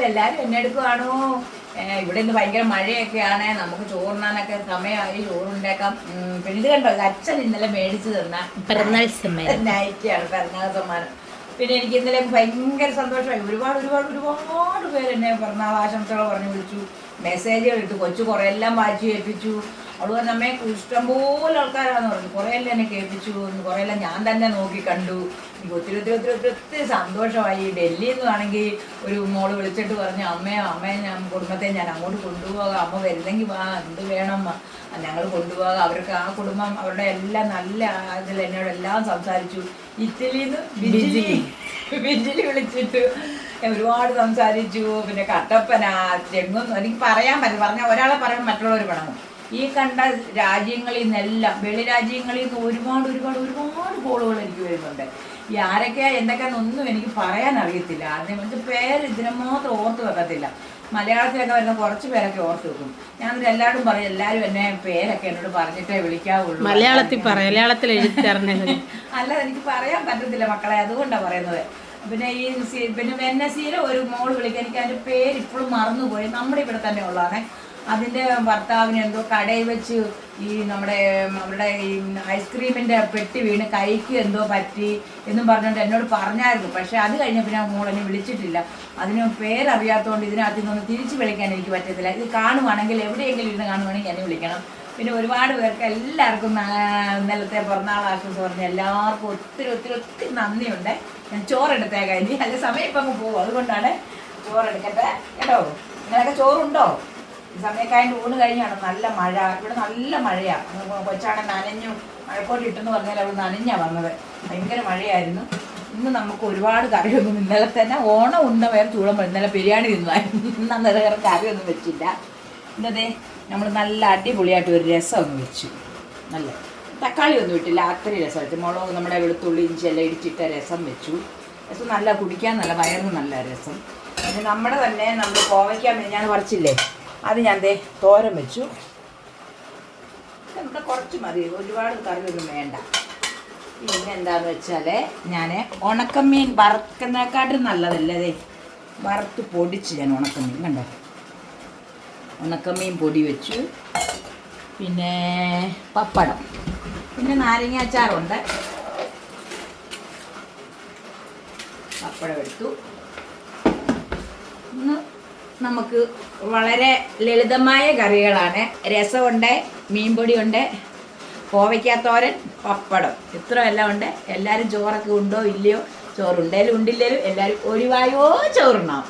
എല്ലാവരും എന്നെ എടുക്കുവാണോ? ഇവിടെ നിന്ന് ഭയങ്കര മഴയൊക്കെയാണ്, നമുക്ക് ചോറുണ്ണാനൊക്കെ സമയമായി, ചോറുണ്ടാക്കാം. പിന്നെ ഇത് കണ്ടോ, അച്ഛൻ ഇന്നലെ മേടിച്ചു തന്ന പിറന്നാൾ സമ്മാനം നൈറ്റിയാണ്, പിറന്നാൾ സമ്മാനം. പിന്നെ എനിക്ക് ഇന്നലെ ഭയങ്കര സന്തോഷമായി. ഒരുപാട് ഒരുപാട് ഒരുപാട് പേര് എന്നെ പിറന്നാൾ ആശംസകൾ പറഞ്ഞു വിളിച്ചു, മെസ്സേജുകൾ ഇട്ടു. കൊച്ചു കുറേ എല്ലാം വായിച്ചു കേൾപ്പിച്ചു. അതുപോലെ നമ്മെ ഇഷ്ടംപോലെ ആൾക്കാരാണെന്ന് പറഞ്ഞു. കുറേ എല്ലാം എന്നെ കേൾപ്പിച്ചു, കുറേ എല്ലാം ഞാൻ തന്നെ നോക്കി കണ്ടു. എനിക്ക് ഒത്തിരി ഒത്തിരി ഒത്തിരി ഒത്തിരി ഒത്തിരി സന്തോഷമായി. ഡൽഹിയിൽ നിന്നാണെങ്കിൽ ഒരു മോള് വിളിച്ചിട്ട് പറഞ്ഞു, അമ്മയെ ഞാൻ കുടുംബത്തെ ഞാൻ അങ്ങോട്ട് കൊണ്ടുപോകാം, അമ്മ വരുന്നെങ്കിൽ വാ, എന്ത് വേണം ഞങ്ങൾ കൊണ്ടുപോകാം. അവർക്ക് ആ കുടുംബം അവരുടെ എല്ലാം നല്ല ഇതിൽ എന്നോടെല്ലാം സംസാരിച്ചു. ഇറ്റലിയിൽ നിന്ന് ബിജിലി വിളിച്ചിട്ട് ഒരുപാട് സംസാരിച്ചു. പിന്നെ കട്ടപ്പന, ചെങ്ങൊന്നും എനിക്ക് പറയാൻ പറ്റും. പറഞ്ഞാൽ ഒരാളെ പറയാൻ മറ്റുള്ളവർ പണങ്ങും. ഈ കണ്ട രാജ്യങ്ങളിൽ നിന്നെല്ലാം, വെളി രാജ്യങ്ങളിൽ നിന്ന് ഒരുപാട് ഒരുപാട് ഒരുപാട് കോളുകൾ എനിക്ക് വരുന്നുണ്ട്. ഈ ആരൊക്കെയാ എന്തൊക്കെയാണെന്നൊന്നും എനിക്ക് പറയാൻ അറിയത്തില്ല. ആദ്യം വെച്ചാൽ പേര് ഇതിനും മാത്രം ഓർത്ത് വെക്കത്തില്ല. മലയാളത്തിലൊക്കെ വരുന്ന കുറച്ച് പേരൊക്കെ ഓർത്ത് വെക്കും. ഞാൻ എല്ലാവരും പറയും, എല്ലാവരും എന്നെ പേരൊക്കെ എന്നോട് പറഞ്ഞിട്ടേ വിളിക്കാവുള്ളൂ. മലയാളത്തിൽ എഴുത്തറിഞ്ഞത് അല്ലാതെ എനിക്ക് പറയാൻ പറ്റത്തില്ല മക്കളെ, അതുകൊണ്ടാണ് പറയുന്നത്. പിന്നെ പിന്നെ വെന്നസീരെ ഒരു മോള് വിളിക്കാൻ, എനിക്ക് അതിൻ്റെ പേര് ഇപ്പോഴും മറന്നുപോയി. നമ്മുടെ ഇവിടെ തന്നെ ഉള്ളതാണ്. അതിൻ്റെ ഭർത്താവിന് എന്തോ കടയിൽ വെച്ച് ഈ അവരുടെ ഈ ഐസ്ക്രീമിൻ്റെ പെട്ടി വീണ് കൈക്ക് എന്തോ പറ്റി എന്നും പറഞ്ഞുകൊണ്ട് എന്നോട് പറഞ്ഞായിരുന്നു. പക്ഷേ അത് കഴിഞ്ഞപ്പോൾ ഞാൻ മോളെന്നെ വിളിച്ചിട്ടില്ല. അതിന് പേരറിയാത്തതുകൊണ്ട് ഇതിനകത്ത് നിന്നൊന്ന് തിരിച്ച് വിളിക്കാൻ എനിക്ക് പറ്റത്തില്ല. ഇത് കാണുവാണെങ്കിൽ എവിടെയെങ്കിലും ഇരുന്ന് കാണുവാണെങ്കിൽ എന്നെ വിളിക്കണം. പിന്നെ ഒരുപാട് പേർക്ക് എല്ലാവർക്കും ഇന്നലത്തെ പിറന്നാൾ ആശംസ പറഞ്ഞ എല്ലാവർക്കും ഒത്തിരി ഒത്തിരി ഒത്തിരി നന്ദിയുണ്ട്. ഞാൻ ചോറെടുത്തേക്കാം, ഇനി അല്ല സമയം ഇപ്പം അങ്ങ് പോകും, അതുകൊണ്ടാണ് ചോറെടുക്കട്ടെ കേട്ടോ. നിങ്ങളൊക്കെ ചോറുണ്ടോ? ഈ സമയക്കായതിൻ്റെ ഊണ് കഴിഞ്ഞാണ്. നല്ല മഴ, ഇവിടെ നല്ല മഴയാണ്. കൊച്ചാണ് നനഞ്ഞു, മഴക്കോട്ട് ഇട്ടെന്ന് പറഞ്ഞാൽ അവിടെ നനഞ്ഞാണ് വന്നത്. ഭയങ്കര മഴയായിരുന്നു. ഇന്ന് നമുക്ക് ഒരുപാട് കറിയൊന്നും, ഇന്നലെ തന്നെ ഓണം ഉണ്ട വേറെ ചൂടുമ്പോൾ ഇന്നലെ ബിരിയാണി തിന്നുമായിരുന്നു. ഇന്ന് അന്നേരം വേറെ കറിയൊന്നും വെച്ചില്ല. ഇന്നതേ നമ്മൾ നല്ല അടിപൊളിയായിട്ട് ഒരു രസം ഒന്ന് വെച്ചു. നല്ല തക്കാളി ഒന്നും ഇട്ടില്ല, അത്രയും രസം വെച്ചു. മുളക്, നമ്മുടെ വെളുത്തുള്ളി ഇഞ്ചി എല്ലാം ഇടിച്ചിട്ട രസം വെച്ചു. രസം നല്ല കുടിക്കാൻ, നല്ല വയറിന് നല്ല രസം. പിന്നെ നമ്മുടെ തന്നെ നമ്മൾ കോവയ്ക്കാൻ ഞാൻ പറിച്ചില്ലേ, അത് ഞാൻ തോരൻ വെച്ചു. നമ്മുടെ കുറച്ച് മതി, ഒരുപാട് കറിയൊന്നും വേണ്ട. പിന്നെ എന്താണെന്ന് വെച്ചാൽ ഞാൻ ഉണക്കമീൻ വറുക്കുന്നതിനെക്കാട്ടും നല്ലതല്ലേ, വറുത്ത് പൊടിച്ച് ഞാൻ ഉണക്കമീൻ കണ്ടോ, ഉണക്കമീൻ പൊടി വെച്ചു. പിന്നെ പപ്പടം, പിന്നെ നാരങ്ങ അച്ചാറുണ്ട്. പപ്പടം എടുത്തു. ഇന്ന് നമുക്ക് വളരെ ലളിതമായ കറികളാണ്. രസമുണ്ട്, മീൻപൊടിയുണ്ട്, കോവയ്ക്കാത്തോരൻ, പപ്പടം, ഇത്ര എല്ലാം ഉണ്ട്. എല്ലാവരും ചോറൊക്കെ ഉണ്ടോ ഇല്ലയോ? ചോറുണ്ടേലും ഉണ്ടില്ലേലും എല്ലാവരും ഒരു വായോ ചോറുണ്ണാം.